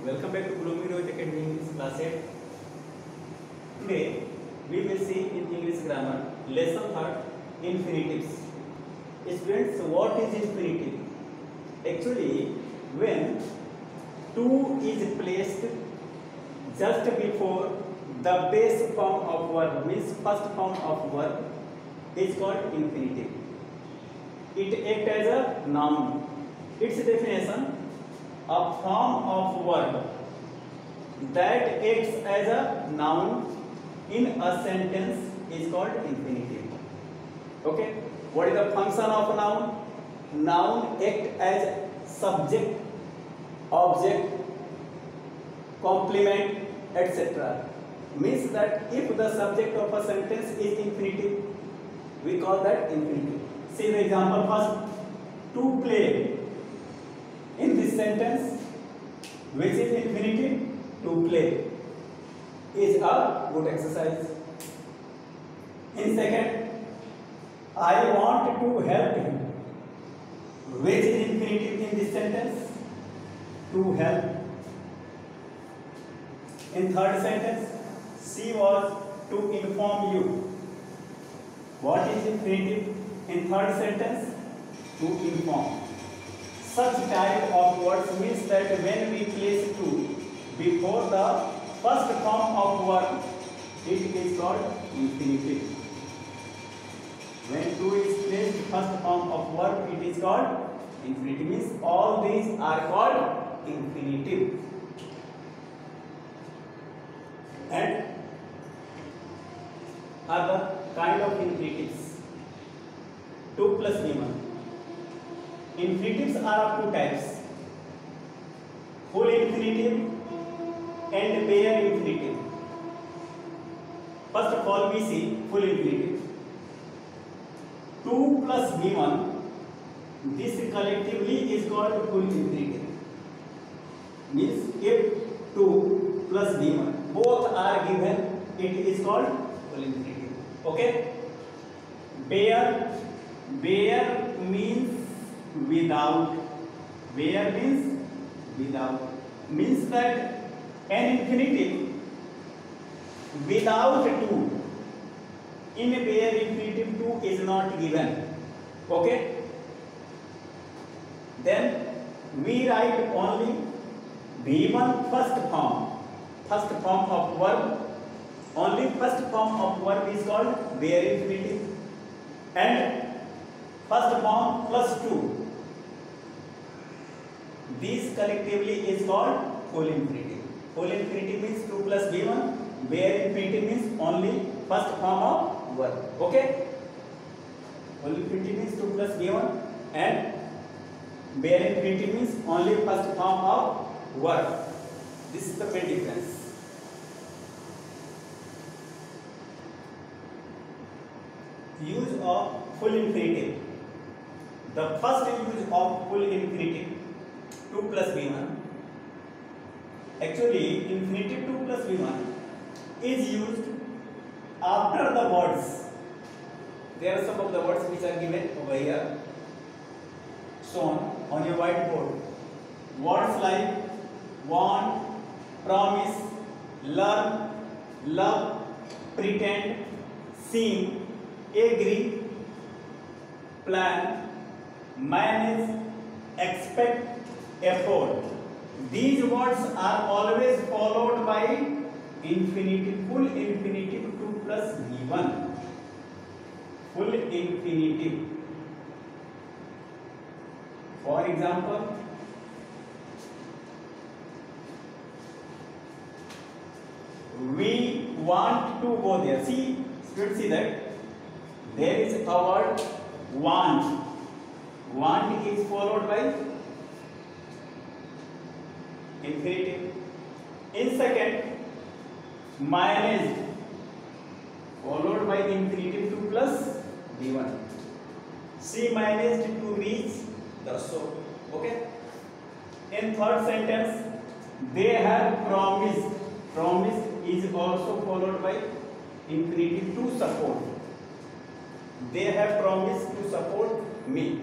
Welcome back to Blooming Rohit Academy English class 8. Today we will see in English grammar lesson 3 infinitives. Students, what is infinitive? Actually, when to is placed just before the base form of verb, means first form of verb, is called infinitive. It acts as a noun. Its definition: a form of verb that acts as a noun in a sentence is called infinitive. Okay, what is the function of a noun? Noun act as subject, object, complement, etc. Means that if the subject of a sentence is infinitive, we call that infinitive. See the example first. To play. In this sentence, which is infinitive, to play is a good exercise. In second, I want to help him, which is infinitive in this sentence, to help. In third sentence, she was to inform you. What is infinitive in third sentence? To inform. Such type of words means that when we place to before the first form of verb, it is called infinitive. When to is placed first form of verb, it is called infinitive. Means all these are called infinitive. And other kind of infinitives. 2 plus v1. Infinitives are of two types: full infinitive and bare infinitive. First of all, we see full infinitive. 2 plus v1, this collectively is called full infinitive. Means if 2 plus v1 both are given, it is called full infinitive. Okay. Bare means without. Bare means without. Means that an infinitive without 2, in bare infinitive 2 is not given. Okay. Then we write only v1 first form of verb. Only first form of verb is called bare infinitive, and first form plus 2, these collectively is called full infinitive. Full infinitive means 2 plus v1. Bare infinitive means only first form of verb. Okay. Full infinitive means 2 plus v1, and bare infinitive means only first form of verb. This is the main difference. Use of full infinitive. The first use of full infinitive, 2 plus v1. Actually, infinitive 2 plus v1 is used after the words. There are some of the words which are given over here, shown on your whiteboard. Words like want, promise, learn, love, pretend, seem, agree, plan, manage, expect, afford. These words are always followed by infinitive, full infinitive 2 plus v1. Full infinitive. For example, we want to go there. See, students, see that there is a word want. Want is followed by infinitive. In second, managed, followed by infinitive 2 plus v1. She managed to reach the shore. Okay. In third sentence, they have promised. Promise is also followed by infinitive to support. They have promised to support me.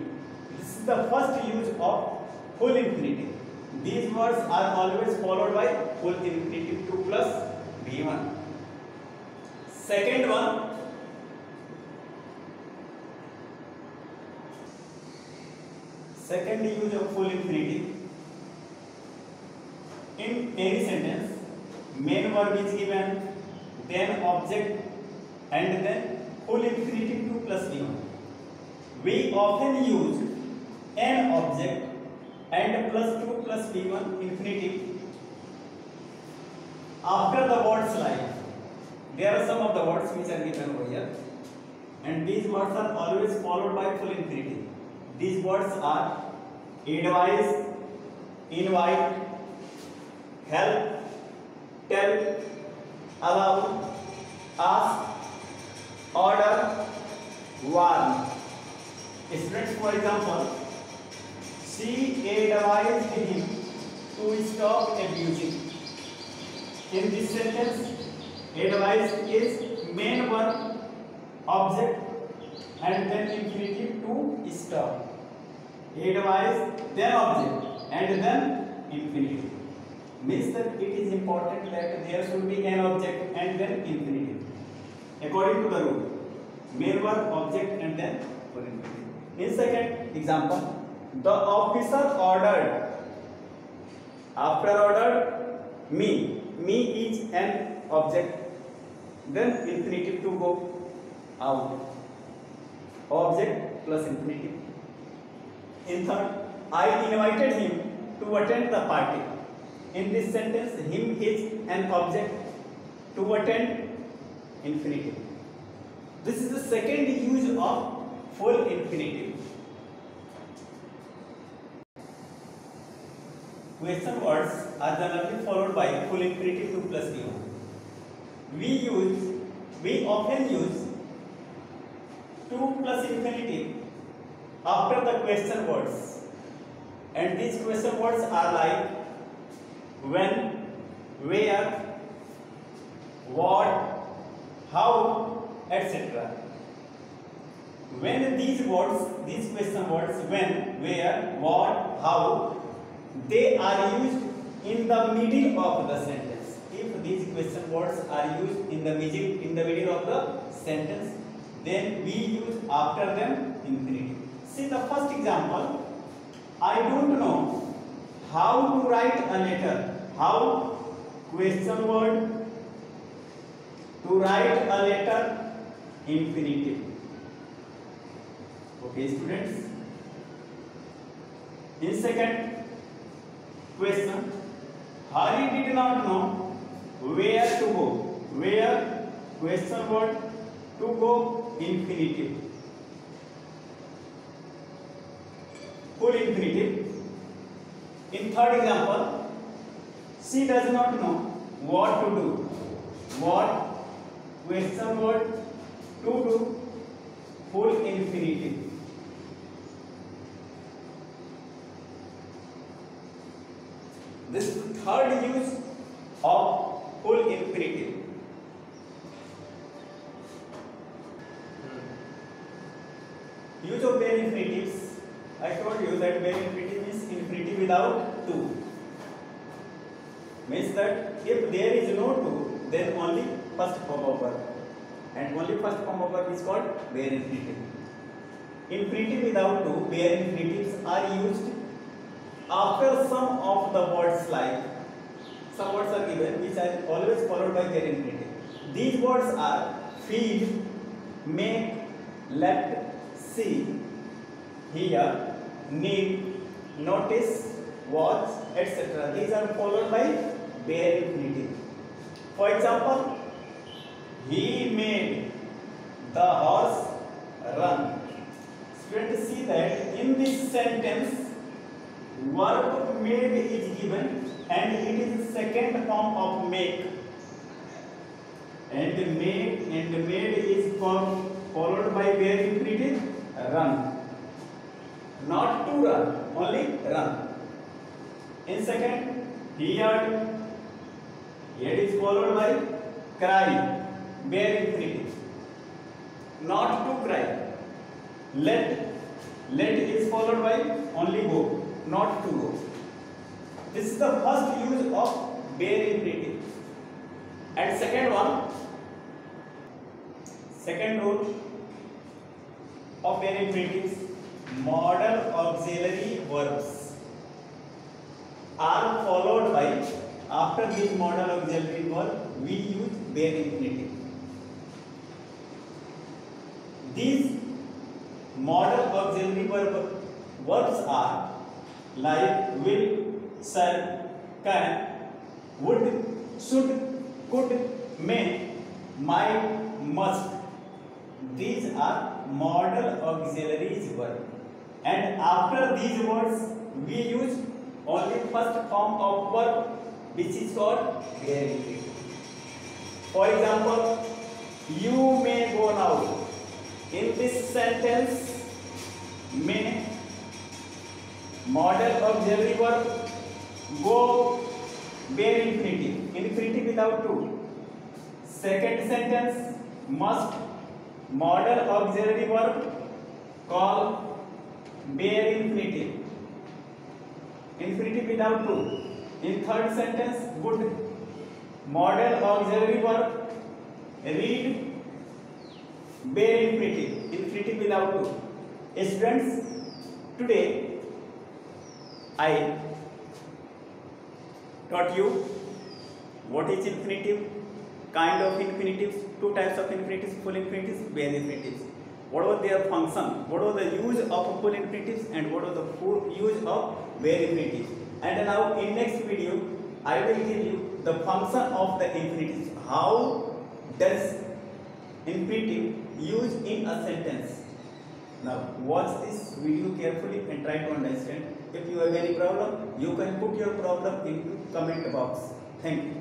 This is the first use of full infinitive. These words are always followed by full infinitive 2 plus V1. Second one, second use of full infinitive. In any sentence, main verb is given, then object, and then full infinitive 2 plus V1. We often use an object and plus 2 plus V1 infinitive after the words like. There are some of the words which are given over here, and these words are always followed by full infinitive. These words are advise, invite, help, tell, allow, ask, order, warn. Students, for example, she advised him to stop abusing. In this sentence, advice is main verb, object, and then infinitive to stop. Advice, then object, and then infinitive. Means that it is important that there should be an object and then infinitive. According to the rule, main verb, object, and then infinitive. In second example, the officer ordered. After ordered, me. Me is an object. Then infinitive to go out. Object plus infinitive. In third, I invited him to attend the party. In this sentence, him is an object. To attend, infinitive. This is the second use of full infinitive. Question words are generally followed by full infinitive 2 plus V1. We often use 2 plus infinitive after the question words, and these question words are like when, where, what, how, etc. When these question words, when, where, what, how, they are used in the middle of the sentence. If these question words are used in the middle of the sentence, then we use after them infinitive. See the first example. I don't know how to write a letter. How? Question word. To write a letter, infinitive. Okay, students. In second question, Hari did not know where to go. Where? Question word. To go, infinitive. Full infinitive. In third example, she does not know what to do. What? Question word. To do, full infinitive. This is the third use of full infinitive. Use of bare infinitives. I told you that bare infinitive means infinitive without to. Means that if there is no to, then only first form of verb. And only first form of verb is called bare infinitive. Infinitive without to, bare infinitives are used after some of the words like. Some words are given which are always followed by bare infinitive. These words are feed, make, let, see, hear, need, notice, watch, etc. These are followed by bare infinitive. For example, he made the horse run. Students, see that in this sentence, verb made is given and it is the second form of make. And made is followed by bare infinitive run. Not to run, only run. In second, heard is followed by cry, bare infinitive. Not to cry. Let is followed by only go, not to go. This is the first use of bare infinitive. And second rule of bare infinitives, modal auxiliary verbs are followed by, after this modal auxiliary verb we use bare infinitive. These modal auxiliary verbs are like will, shall, can, would, should, could, may, might, must. These are modal auxiliary verbs, and after these words we use only first form of verb, which is called bare infinitive. For example, you may go now. In this sentence, may, modal auxiliary verb, go, bare infinitive, infinitive without to. Second sentence, must, modal auxiliary verb, call, bare infinitive, infinitive without to. In third sentence, would, modal auxiliary verb, read, bare infinitive, infinitive without to. Students, today I taught you what is infinitive, kind of infinitives, two types of infinitives, full infinitives, bare infinitives. What was their function? What was the use of full infinitives and what was the use of bare infinitives? And now in next video I will give you the function of the infinitives. How does infinitive use in a sentence? Now watch this video carefully and try to understand. If you have any problem, you can put your problem into comment box. Thank you.